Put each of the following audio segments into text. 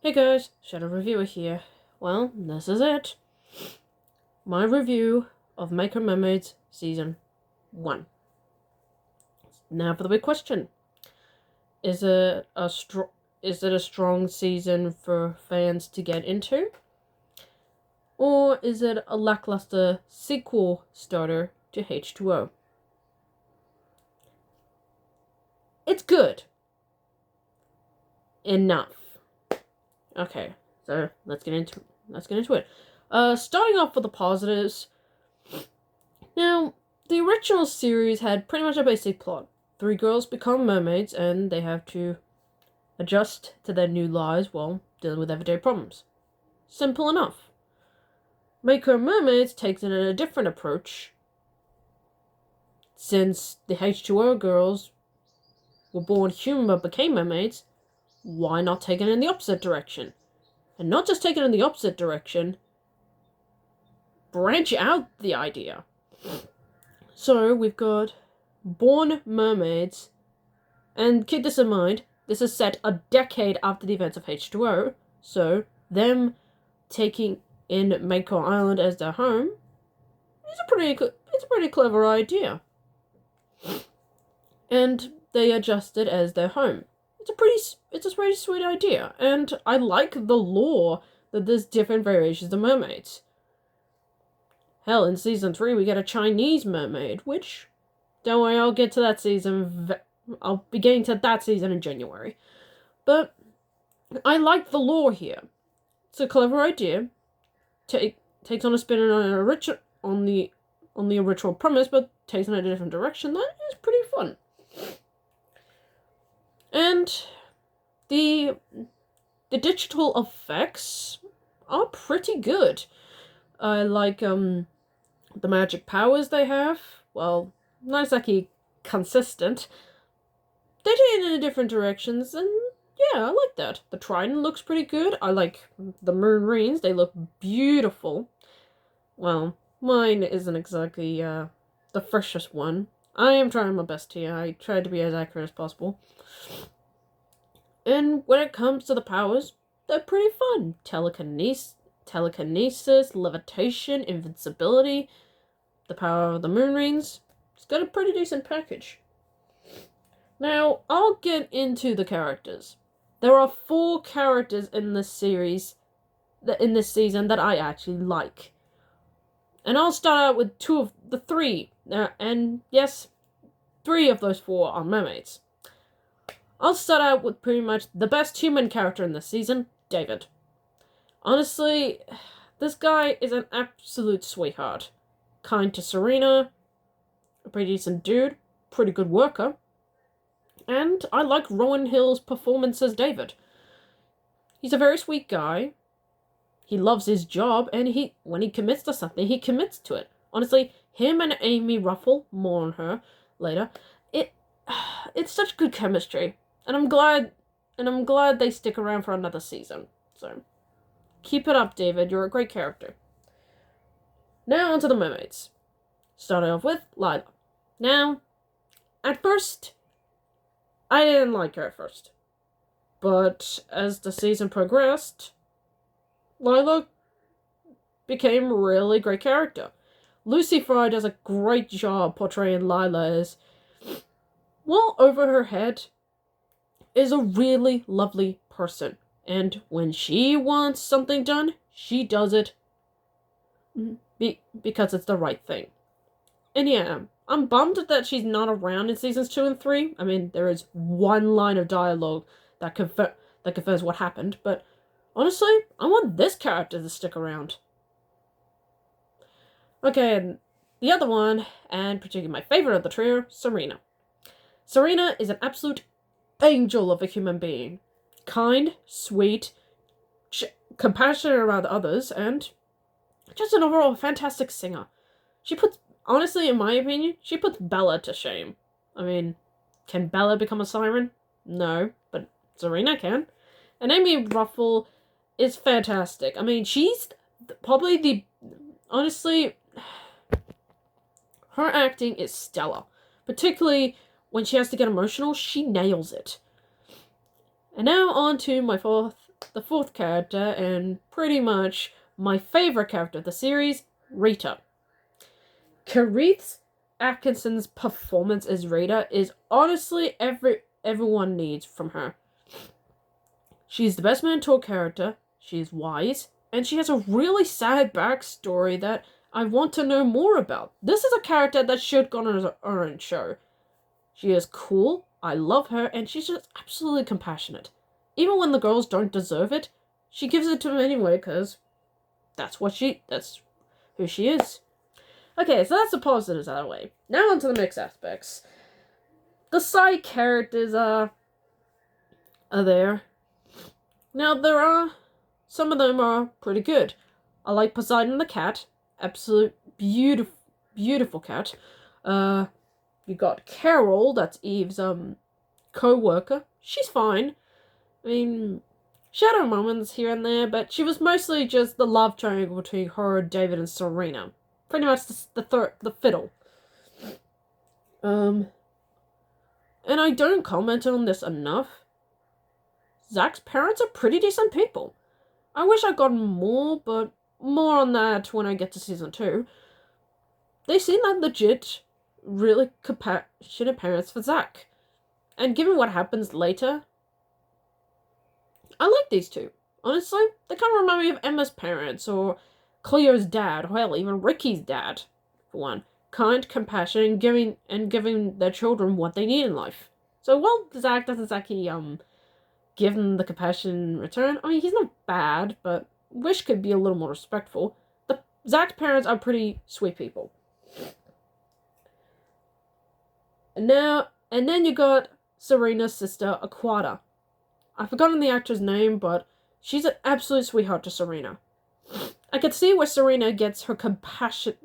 Hey guys, Shadow Reviewer here. Well, this is it. My review of Mermaids Season 1. Now for the big question. Is it a strong season for fans to get into? Or is it a lackluster sequel starter to H2O? It's good. Enough. Okay, so let's get into it. Starting off with the positives. Now, the original series had pretty much a basic plot. 3 girls become mermaids, and they have to adjust to their new lives while dealing with everyday problems. Simple enough. Mako Mermaids takes it a different approach. Since the H2O girls were born human but became mermaids, why not take it in the opposite direction? And not just take it in the opposite direction, branch out the idea. So we've got born mermaids, and keep this in mind, this is set a decade after the events of H2O, so them taking in Mako Island as their home is a pretty clever idea. And they adjust it as their home. It's a pretty sweet idea, and I like the lore that there's different variations of mermaids. Hell, in season 3 we get a Chinese mermaid, which, don't worry, I'll get to that season. I'll be getting to that season in January. But I like the lore here. It's a clever idea. Takes on a spin on the original premise, but takes in a different direction. That is pretty fun. And the digital effects are pretty good. I like the magic powers they have. Well, not exactly consistent. They take it in different directions, and yeah, I like that. The trident looks pretty good. I like the Mermaids. They look beautiful. Well, mine isn't exactly the freshest one. I am trying my best here. I tried to be as accurate as possible. And when it comes to the powers, they're pretty fun. Telekinesis, levitation, invincibility, the power of the Mermaids. It's got a pretty decent package. Now, I'll get into the characters. There are 4 characters in this series, in this season, that I actually like. And I'll start out with 2 of the 3. And yes, 3 of those 4 are mermaids. I'll start out with pretty much the best human character in this season, David. Honestly, this guy is an absolute sweetheart. Kind to Serena, a pretty decent dude, pretty good worker. And I like Rowan Hill's performance as David. He's a very sweet guy. He loves his job, and when he commits to something, he commits to it. Honestly, him and Amy Ruffle, more on her later, it's such good chemistry. And I'm glad they stick around for another season. So, keep it up, David. You're a great character. Now onto the mermaids. Starting off with Lila. Now, at first, I didn't like her at first. But as the season progressed, Lila became a really great character. Lucy Fry does a great job portraying Lila as, well, over her head, is a really lovely person. And when she wants something done, she does it because it's the right thing. And yeah, I'm bummed that she's not around in seasons 2 and 3. I mean, there is one line of dialogue that confirms what happened, but honestly, I want this character to stick around. Okay, and the other one, and particularly my favorite of the trio, Serena. Serena is an absolute angel of a human being. Kind, sweet, compassionate around others, and just an overall fantastic singer. Honestly, in my opinion, she puts Bella to shame. I mean, can Bella become a siren? No, but Serena can. And Amy Ruffle is fantastic. I mean, she's probably honestly, her acting is stellar. Particularly when she has to get emotional, she nails it. And now on to my fourth the fourth character, and pretty much my favorite character of the series, Rita. Carithe Atkinson's performance as Rita is honestly everyone needs from her. She's the best mentor character, she's wise, and she has a really sad backstory that I want to know more about. This is a character that should go on her own show. She is cool, I love her, and she's just absolutely compassionate. Even when the girls don't deserve it, she gives it to them anyway, because that's who she is. Okay, so that's the positives out of the way. Now onto the mixed aspects. The side characters are there. Now some of them are pretty good. I like Poseidon the cat, absolute beautiful cat. You got Carol, that's Eve's co-worker. She's fine. I mean, she had her moments here and there, but she was mostly just the love triangle between her, David, and Serena. Pretty much the fiddle. And I don't comment on this enough. Zach's parents are pretty decent people. I wish I'd gotten more, but more on that when I get to season 2. They seem like legit, really compassionate parents for Zach. And given what happens later, I like these two. Honestly, they kind of remind me of Emma's parents, or Cleo's dad, or hell, even Ricky's dad, for one. Kind, compassionate, and giving their children what they need in life. So, while Zach doesn't exactly, give them the compassion in return, I mean, he's not bad, but wish could be a little more respectful. Zach's parents are pretty sweet people. And then you got Serena's sister, Aquata. I've forgotten the actor's name, but she's an absolute sweetheart to Serena. I could see where Serena gets her compassion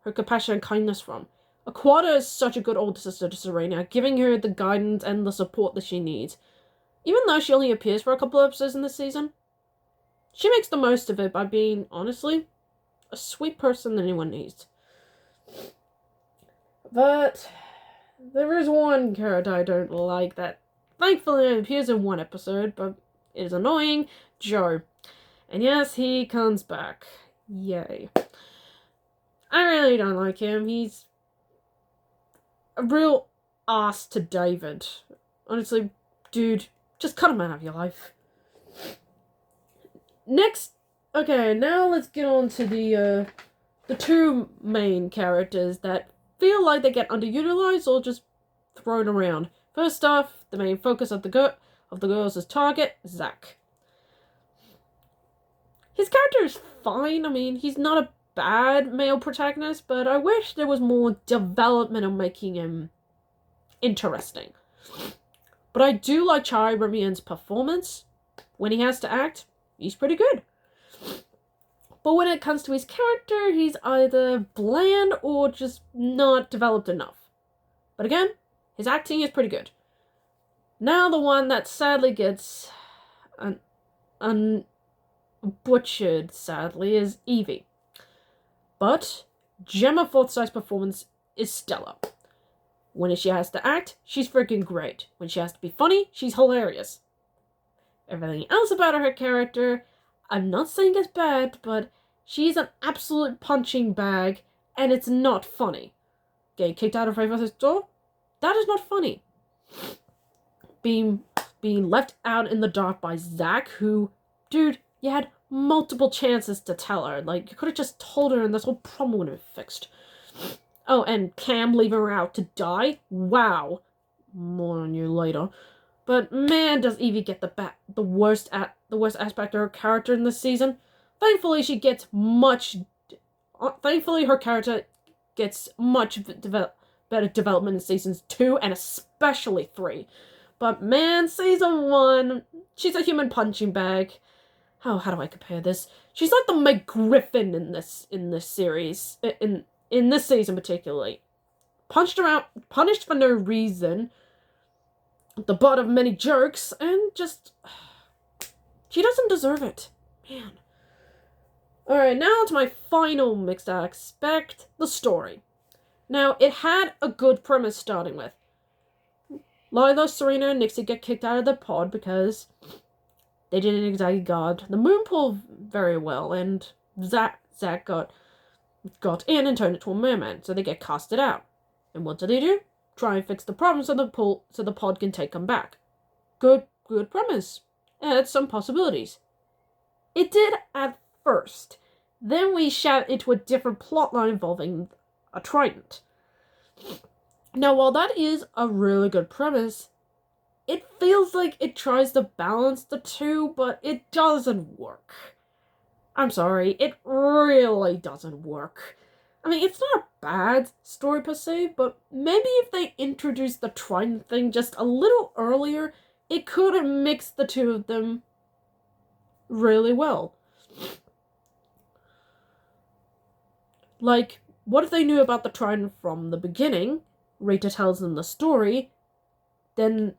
and kindness from. Aquata is such a good older sister to Serena, giving her the guidance and the support that she needs. Even though she only appears for a couple of episodes in this season, she makes the most of it by being, honestly, a sweet person that anyone needs. But there is one character I don't like that thankfully appears in one episode, but it is annoying, Joe. And yes, he comes back. Yay. I really don't like him. He's a real ass to David. Honestly, dude, just cut him out of your life. Okay, now let's get on to the two main characters that feel like they get underutilized or just thrown around. First off, the main focus of the girls is Target, Zach. His character is fine. I mean, he's not a bad male protagonist, but I wish there was more development of making him interesting. But I do like Chai Ramian's performance. When he has to act, he's pretty good. But when it comes to his character, he's either bland or just not developed enough. But again, his acting is pretty good. Now the one that sadly gets butchered, sadly, is Evie. But Gemma Forsythe's performance is stellar. When she has to act, she's freaking great. When she has to be funny, she's hilarious. Everything else about her character, I'm not saying it's bad, but she's an absolute punching bag, and it's not funny. Getting kicked out of her door? That is not funny. Being left out in the dark by Zach, who, dude, you had multiple chances to tell her. Like, you could have just told her and this whole problem would have been fixed. Oh, and Cam leaving her out to die? Wow. More on you later. But man, does Evie get the worst aspect of her character in this season. Thankfully, her character gets much better development in seasons 2 and especially 3. But man, season 1, she's a human punching bag. How do I compare this? She's like the McGriffin in this series, in this season particularly. Punished for no reason, the butt of many jokes, and just, she doesn't deserve it. Man. Alright, now to my final mixed aspect, the story. Now, it had a good premise starting with. Lila, Serena, and Nixie get kicked out of the pod because they didn't exactly guard the moon pool very well, and Zack got in and turned it to a merman, so they get casted out. And what do? Try and fix the problem so the pod can take them back. Good premise. It had some possibilities. It did at first. Then we shout into a different plotline involving a trident. Now, while that is a really good premise, it feels like it tries to balance the two, but it doesn't work. I'm sorry, it really doesn't work. I mean, it's not a bad story per se, but maybe if they introduced the trident thing just a little earlier, it could have mixed the two of them really well. Like, what if they knew about the trident from the beginning? Rita tells them the story. Then,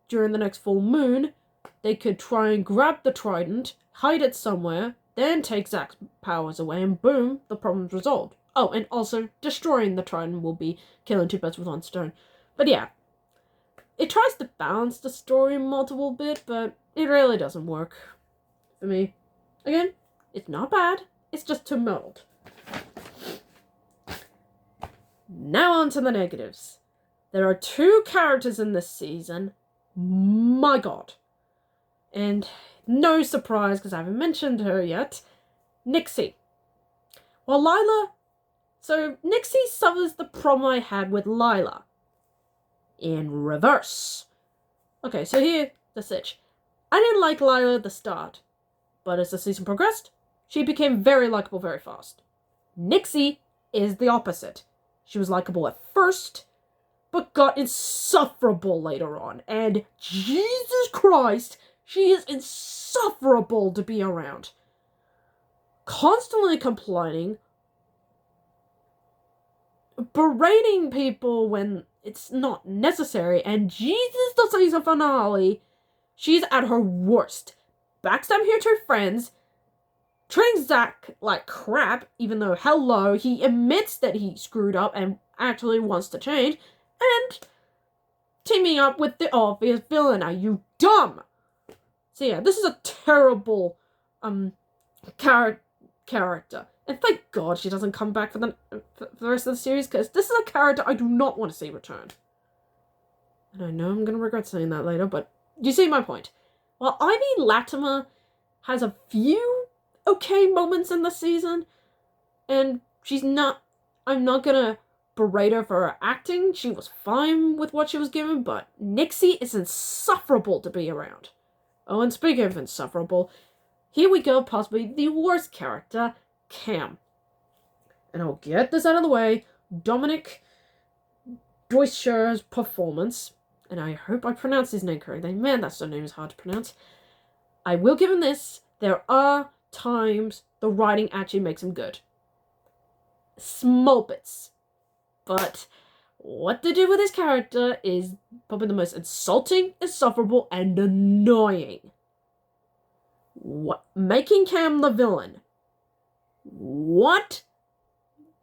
during the next full moon, they could try and grab the trident, hide it somewhere, then take Zack's powers away, and boom, the problem's resolved. Oh, and also, destroying the trident will be killing two birds with one stone. But yeah, it tries to balance the story multiple bit, but it really doesn't work for me. Again, it's not bad, it's just too muddled. Now on to the negatives. There are two characters in this season. My god. And no surprise, because I haven't mentioned her yet, Nixie. Well, Nixie suffers the problem I had with Lila. In reverse. Okay, so here's the sitch. I didn't like Lila at the start, but as the season progressed, she became very likable very fast. Nixie is the opposite. She was likable at first, but got insufferable later on. And Jesus Christ, she is insufferable to be around. Constantly complaining, berating people when it's not necessary, and Jesus, the season finale, she's at her worst. Backstab here to her friends, treating Zack like crap, even though, hello, he admits that he screwed up and actually wants to change, and teaming up with the obvious villain. Are you dumb? So yeah, this is a terrible character. And thank God she doesn't come back for the rest of the series, because this is a character I do not want to see return. And I know I'm going to regret saying that later, but you see my point. While Ivy Latimer has a few okay moments in the season, and I'm not gonna berate her for her acting. She was fine with what she was given, but Nixie is insufferable to be around. Oh, and speaking of insufferable, here we go, possibly the worst character, Cam. And I'll get this out of the way, Dominic Deutscher's performance, and I hope I pronounced his name correctly. Man, that surname is hard to pronounce. I will give him this. There are times the writing actually makes him good. Small bits. But what they do with his character is probably the most insulting, insufferable, and annoying. Making Cam the villain. What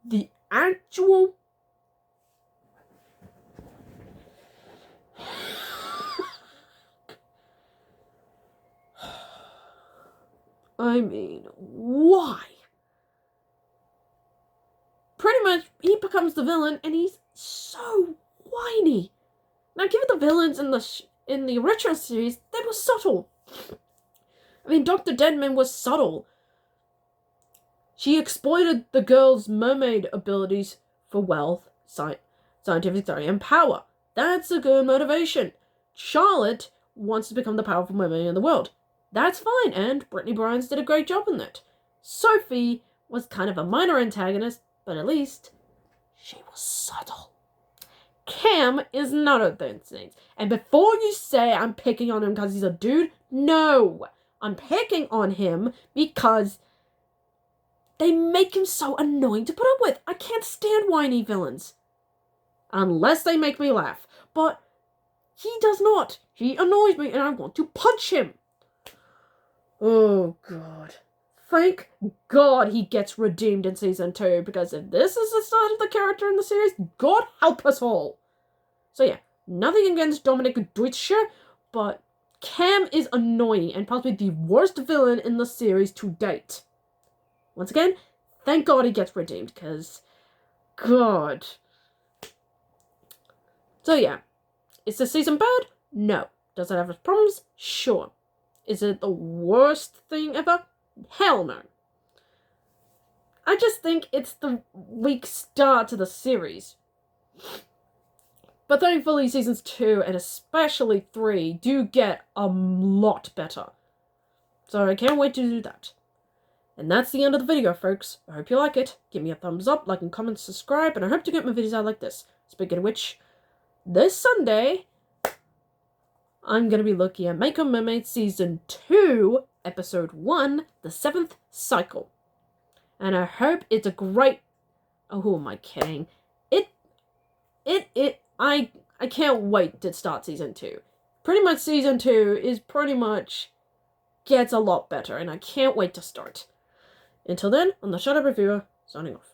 the actual... I mean, why? Pretty much, he becomes the villain, and he's so whiny. Now, given the villains in the original series, they were subtle. I mean, Dr. Deadman was subtle. She exploited the girl's mermaid abilities for wealth, scientific theory, and power. That's a good motivation. Charlotte wants to become the powerful mermaid in the world. That's fine, and Brittany Bryans did a great job in that. Sophie was kind of a minor antagonist, but at least she was subtle. Cam is none of those things. And before you say I'm picking on him because he's a dude, no. I'm picking on him because they make him so annoying to put up with. I can't stand whiny villains. Unless they make me laugh. But he does not. He annoys me and I want to punch him. Oh, God. Thank God he gets redeemed in season 2, because if this is the start of the character in the series, God help us all. So yeah, nothing against Dominic Deutscher, but Cam is annoying and possibly the worst villain in the series to date. Once again, thank God he gets redeemed, because, God. So yeah, is this season bad? No. Does it have its problems? Sure. Is it the worst thing ever? Hell no. I just think it's the weak start to the series. But thankfully, seasons 2 and especially 3 do get a lot better. So I can't wait to do that. And that's the end of the video, folks. I hope you like it. Give me a thumbs up, like and comment, subscribe, and I hope to get my videos out like this. Speaking of which, this Sunday, I'm going to be looking at Mako Mermaids Season 2, Episode 1, The 7th Cycle. And I hope it's a great... Oh, who am I kidding? I can't wait to start Season 2. Pretty much Season 2 is pretty much... gets a lot better, and I can't wait to start. Until then, I'm the Shut Up Reviewer, signing off.